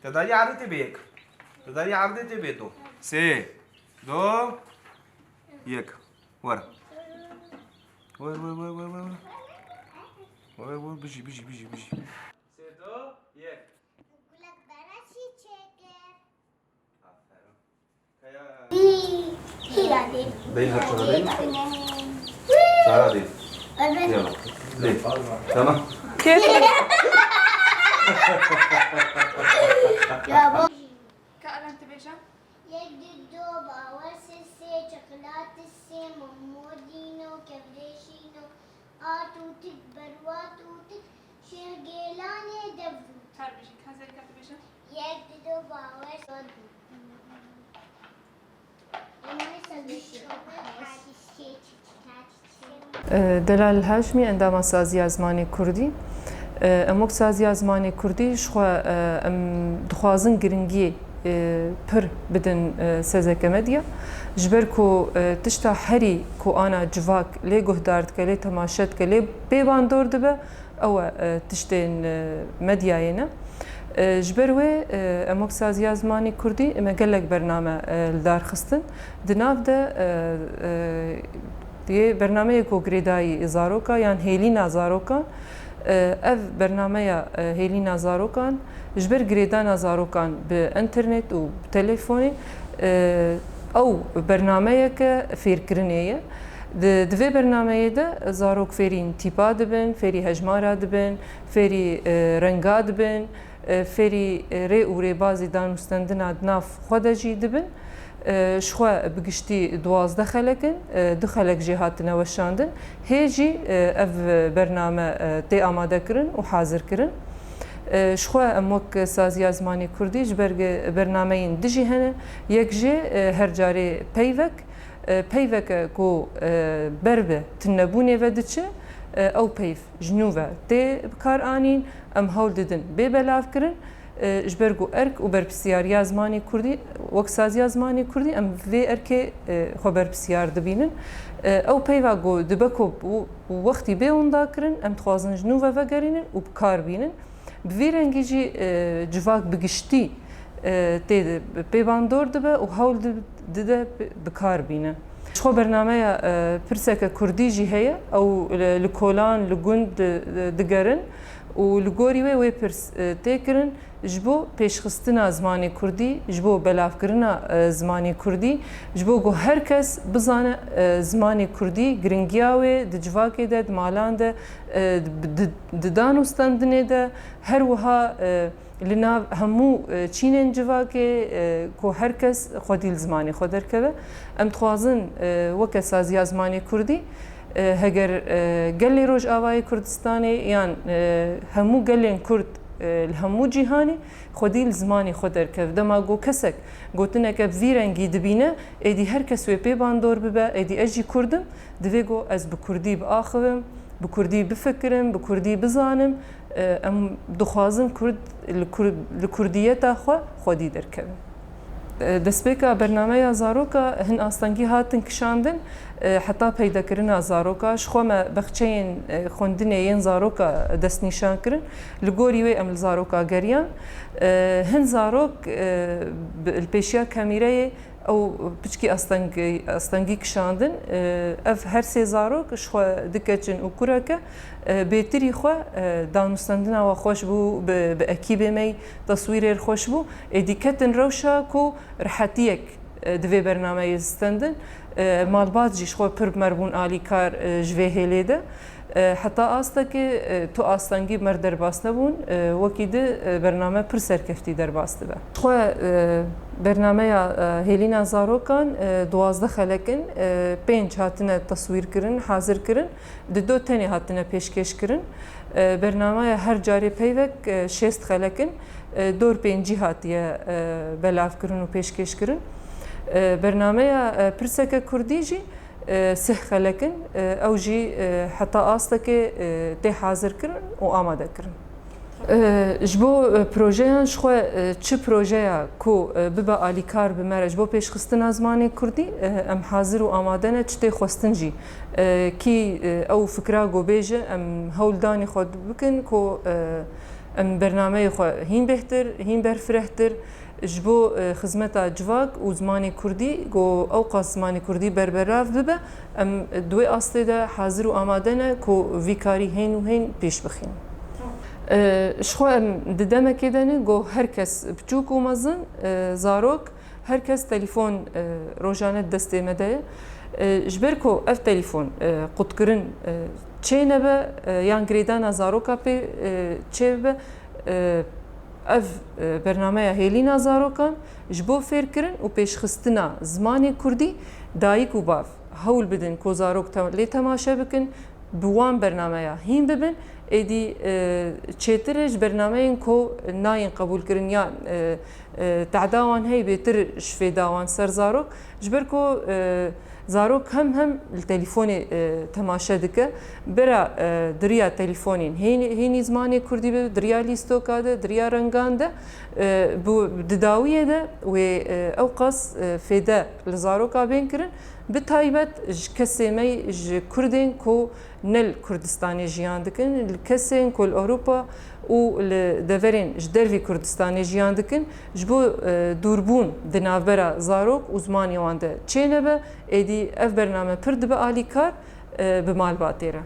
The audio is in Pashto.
تداري عرضتي بيك تداري عرضتي بيتو سي دو يك ورا ور ور ور ور ور ور ور بيجي بيجي بيجي بيجي سي دو يك بقول لك بلاش شكر هي دي هرشة دي شعرها دي يلا دي تمام كيف؟ يا بابا كألم تبيجا؟ يدي الدوبة وسسي شوكولات السي مودينو كبريشينو آتوتك برواتوتك شرقيلاني دبو هار بيجيك هذا كتبيجا؟ يدي الدوبة وسسي دلال الهاشمی اندام سازی زمانی کردی اموک سازی زمانی کردی شخوا ام دخوازن گرنگی پر بدن سازک مدیا جبر کو تشتا هری کو آنا جواک لی گهدارد که لی تماشد که لی بیبان دور دبه او تشتین مدیاینا جبر و اموک سازی زمانی کردی مگلک برنامه لدار خستن دناف ده دیگه برنامه کوگریدای زاروکا یان هیلینا زاروکا اف برنامه هیلینا زاروکان جبر گریدان زاروکان به اینترنت و تلفنی او برنامه که فیرکرنیه دوی برنامه ده زاروک فیرین تیپا دبن فیری هجمارا دبن فیری رنگا دبن فیری ری و ری بازی دانستندن ناف خودجی دبن شخوا بگشتی 12 خلکن دو خلک جهات نوشاندن هیجی اف برنامه تی آماده کرن و حاضر کرن شخوا اموک سازی زمانی کردی جبرگ برنامه این دجی هنه یک جه هر جاری پیوک کو بربه تنبونه و دچه او پیف جنوبه تی بکار آنین ام هول ددن بی بلاف کرن جبرگو ارک و برپسیاری زمانی کردی وقت سازی زمانی کردی ام وی ارک خو برپسیار دبینن او پیوا گو دبکو وقتی به اون داکرن ام تخوازن جنوبه و گرینن و بکار بینن بویرنگی جی جواک بگشتی تی پیواندور دبه و هول دده بکار بینن شو برنامه پرسک کردی جی هیا او لکولان لگوند دگرن و لگوری وی پرس تکرن جبو پیشخستنا زمانی کردی جبو بلاف کرنا زمانی کردی جبو گو هر کس بزانه زمانی کردی گرنگیاوی دجواکی ده دمالان ده ددانوستندنه ده هر وها لنا همو چینن جواکی کو هر کس خودی زمانی خودر کبه ام تخوازن وک سازی زمانی کردی هگر گلی روج آوای کردستانی یان همو گلین کرد الهمو جهانی خودی زمانی خودر کف دما گو کسک گوتنه که ویرنگی دبینه ایدی هر کس وی پیبان دور ببه ایدی اجی کردم دوی گو از بکردی بآخوم بکردی بفکرم بکردی بزانم ام دخوازم کرد لکردیت خودی در کبه دەستپێکە بەرنامەیە زارۆکە هەن ئاستەنگی هاتن کشاندن حتا پەیدەکردنا زارۆکەش خۆمە بەخچەیەن خوێندنێ یەن زارۆکە دەستنیشانکردن لە گۆری وێ ئەم زارۆکە گەریان هەن زارۆک پێشیا کەمیرەیە ئەو پچکی ئەستەنگی کشاندن ئەف هەر سێ زارۆکش خۆ دکەچن و کوورەکە بێتری خۆ دانوستاندنەوە خۆش بوو بە ئەکیبێمەی تەسویرێر خۆش بوو ئێدیکەتن ڕەوشە و ڕحەتیەک دوێ بەرنامەیە ستەندن ماڵباتجیش خۆ پر مەربوون ئالیکار ژێ هێلێدە حتا ئاستەکە تو ئاستەنگی مەر دەرباس نەبوون وەکی د بەرنامە پر سەرکەفتی دەرباس دەبە خۆ بەرنامەیە هێلینا زارۆکان 12 خەلەکن 5 هاتنە تەسویرکردن حازرکردن دو تەنێ هاتنە پێشکەشکردن بەرنامەیە هەر جارێ پەیوەک 6 خەلەکن دۆر پێنجی هاتیە بەلافکردن و پێشکەشکردن بەرنامەیە پرسەکە کوردیژی سه خلکن او جی حتی آسته که تی حاضر کرن و آماده کرن. جبو پروژه‌اش خو چه پروژه کو ببا آلیکار بمرج بو پیش خستن زمانی کردی ام حاضر و آماده نه چه خستنجی کی او فکر گو بیجه ام هولدانی خود بکن کو ام برنامه خو هین بهتر هین برفرهتر جبو خدمتا جواک و زمانی کردی گو اوقات زمانی کردی بربراف ببه ام دوی آسته ده حاضر و آماده نه کو ویکاری هین و هین پیش بخین شخو ام ددمه کدنه گو هر کس بچوک و مزن زاروک هر کس تلفون روزانه دسته مده جبر کو اف تلفون قد کرن چه نبه یان گریدان زاروکا پی چه به اف برنامه هیلینا زاروکان جبو فیر کرن و پیشخستنا زمانی کردی دایک و باف هول بدن کو زاروک لی تماشا بکن بوان برنامه هین ببن ایدی چهترش برنامه کو ناین قبول کرن یا تعداوان هی بهتر شفی داوان سر زاروک جبر کو زاروک هم التليفون تماشا دکه برا دریا تليفونين هینی زمانی کردی به دریا لیستوکا ده دریا رنگان ده بو دداویه ده و اوقاس فیده لزاروکا بین کرن به تایبت کسی می کردین کو نل کردستانی جیان دکن کسین کل اروپا و لدورین جدروی کردستانی جیان دکن جبو دوربون دنابرا زاروک و زمانی وانده چه نبه ایدی اف برنامه پرد به آلی کار به مال باتیره